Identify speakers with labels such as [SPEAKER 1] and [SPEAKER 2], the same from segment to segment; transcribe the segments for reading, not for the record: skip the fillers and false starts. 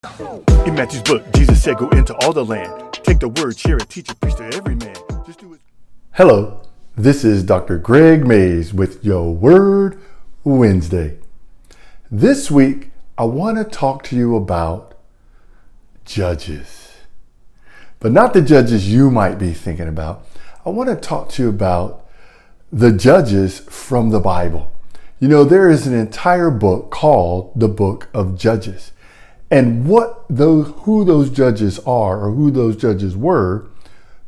[SPEAKER 1] In Matthew's book, Jesus said, go into all the land, take the word, share it, teach it, preach to every man. Just do it.
[SPEAKER 2] Hello, this is Dr. Gregg Mays with Your Word Wednesday. This week, I want to talk to you about judges. But not the judges you might be thinking about. I want to talk to you about the judges from the Bible. You know, there is an entire book called the Book of Judges. And who those judges are, or who those judges were,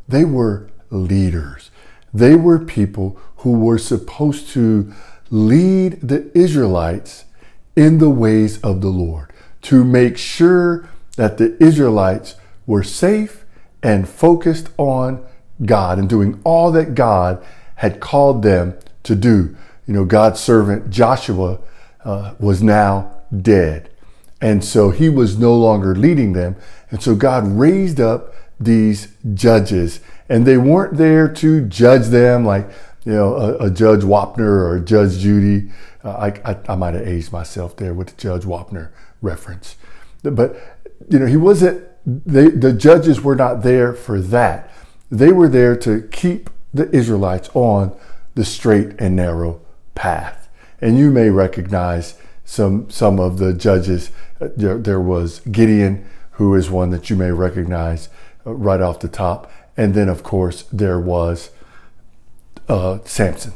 [SPEAKER 2] they were leaders. They were people who were supposed to lead the Israelites in the ways of the Lord, to make sure that the Israelites were safe and focused on God and doing all that God had called them to do. You know, God's servant Joshua was now dead. And so he was no longer leading them. And so God raised up these judges, and they weren't there to judge them like, you know, a Judge Wapner or a Judge Judy. I might have aged myself there with the Judge Wapner reference. But, you know, the judges were not there for that. They were there to keep the Israelites on the straight and narrow path. And you may recognize some of the judges. There was Gideon, who is one that you may recognize right off the top. And then, of course, there was Samson,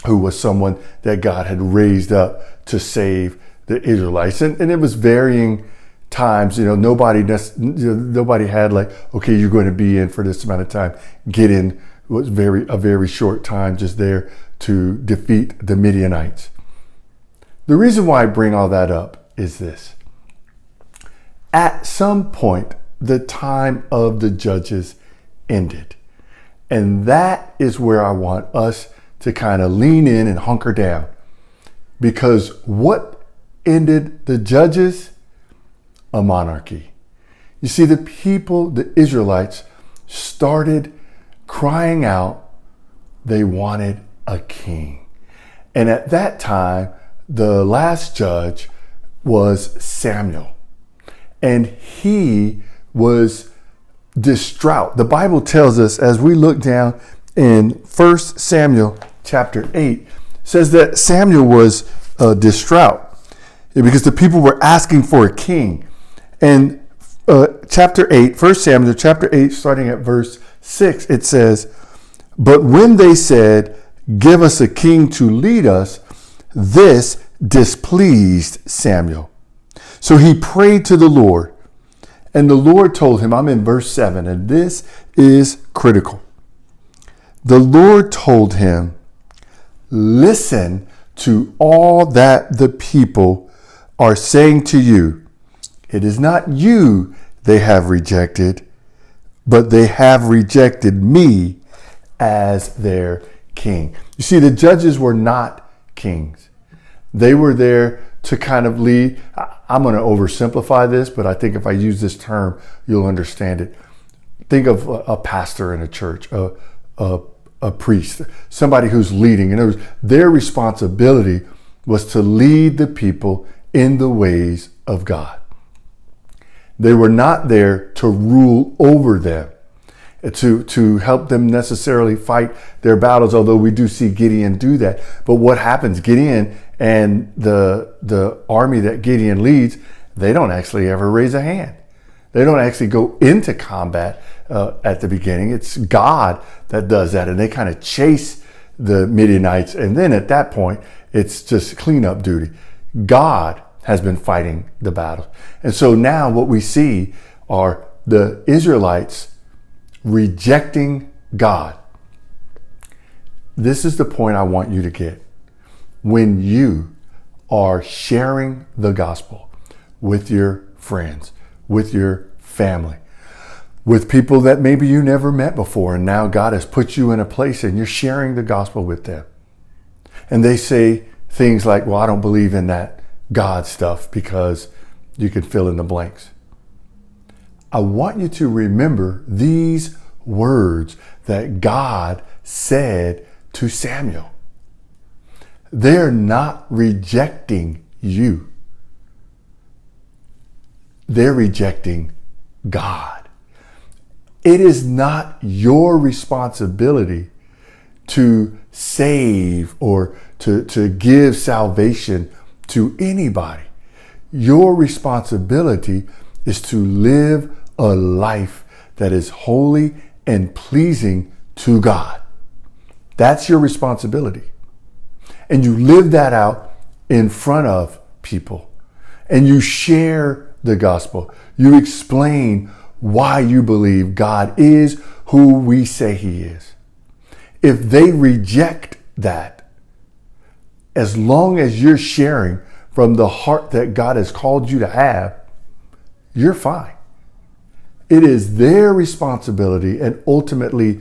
[SPEAKER 2] who was someone that God had raised up to save the Israelites. And it was varying times. You know, nobody had like, okay, you're going to be in for this amount of time. Gideon was a very short time just there to defeat the Midianites. The reason why I bring all that up is this. At some point, the time of the judges ended. And that is where I want us to kind of lean in and hunker down. Because what ended the judges? A monarchy. You see, the people, the Israelites, started crying out they wanted a king. And at that time, the last judge was Samuel. And he was distraught. The Bible tells us, as we look down in 1 Samuel chapter 8, says that Samuel was distraught because the people were asking for a king. And chapter 8, 1 Samuel chapter 8, starting at verse 6, it says, "But when they said, 'Give us a king to lead us,' this displeased Samuel. So he prayed to the Lord, and the Lord told him," I'm in verse 7, and this is critical. The Lord told him, "Listen to all that the people are saying to you. It is not you they have rejected, but they have rejected me as their king." You see, the judges were not kings. They were there to kind of lead. I'm going to oversimplify this, but I think if I use this term, you'll understand it. Think of a pastor in a church, a priest, somebody who's leading. In other words, their responsibility was to lead the people in the ways of God. They were not there to rule over them, to help them necessarily fight their battles, although we do see Gideon do that. But what happens? Gideon and the army that Gideon leads, they don't actually ever raise a hand. They don't actually go into combat at the beginning. It's God that does that, and they kind of chase the Midianites. And then at that point, it's just cleanup duty. God has been fighting the battle. And so now what we see are the Israelites rejecting God. This is the point I want you to get. When you are sharing the gospel with your friends, with your family, with people that maybe you never met before, and now God has put you in a place and you're sharing the gospel with them, and they say things like, "Well, I don't believe in that God stuff," because you can fill in the blanks. I want you to remember these words that God said to Samuel. They're not rejecting you. they're rejecting God. It is not your responsibility to save or to give salvation to anybody. Your responsibility is to live a life that is holy and pleasing to God. That's your responsibility. And you live that out in front of people. And you share the gospel. You explain why you believe God is who we say he is. If they reject that, as long as you're sharing from the heart that God has called you to have, you're fine. It is their responsibility and ultimately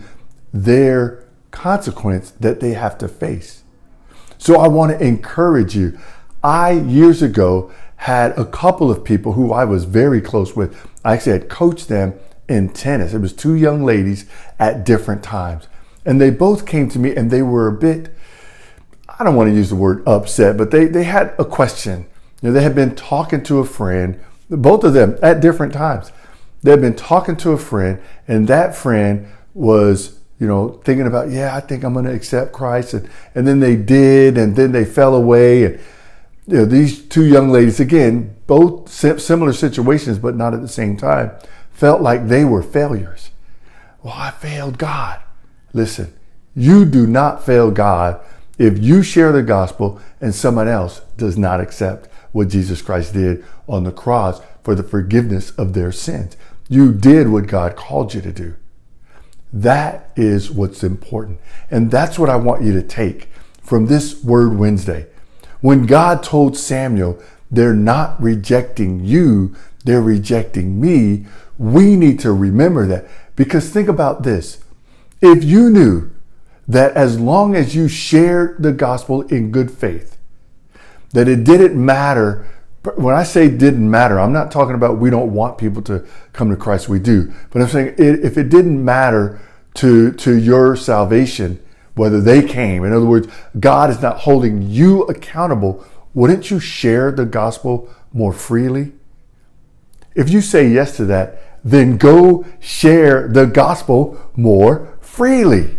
[SPEAKER 2] their consequence that they have to face. So I want to encourage you. I, years ago, had a couple of people who I was very close with. I actually had coached them in tennis. It was two young ladies at different times. And they both came to me and they were a bit, I don't want to use the word upset, but they had a question. They had been talking to a friend, both of them at different times. They had been talking to a friend, and that friend was, thinking about, I think I'm going to accept Christ. And then they did, and then they fell away. And these two young ladies, again, both similar situations, but not at the same time, felt like they were failures. Well, I failed God. Listen, you do not fail God if you share the gospel and someone else does not accept what Jesus Christ did on the cross for the forgiveness of their sins. You did what God called you to do. That is what's important. And that's what I want you to take from this Word Wednesday. When God told Samuel, they're not rejecting you, they're rejecting me, we need to remember that. Because think about this. If you knew that as long as you shared the gospel in good faith, that it didn't matter. When I say didn't matter, I'm not talking about we don't want people to come to Christ. We do. But I'm saying if it didn't matter to your salvation, whether they came, in other words, God is not holding you accountable, wouldn't you share the gospel more freely? If you say yes to that, then go share the gospel more freely,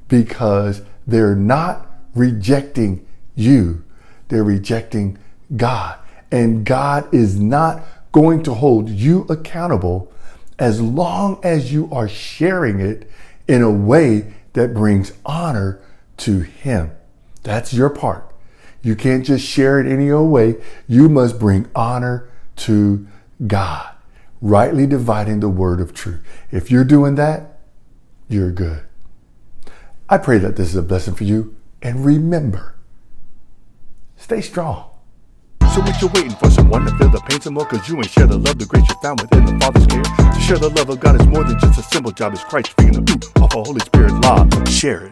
[SPEAKER 2] because they're not rejecting you. They're rejecting God. And God is not going to hold you accountable as long as you are sharing it in a way that brings honor to him. That's your part. You can't just share it any old way. You must bring honor to God, rightly dividing the word of truth. If you're doing that, you're good. I pray that this is a blessing for you. And remember, stay strong.
[SPEAKER 1] So what you waiting for? Someone to feel the pain some more? Cause you ain't share the love, the grace you found within the Father's care. To share the love of God is more than just a simple job. It's Christ speaking the ooh off a Holy Spirit law. Share it.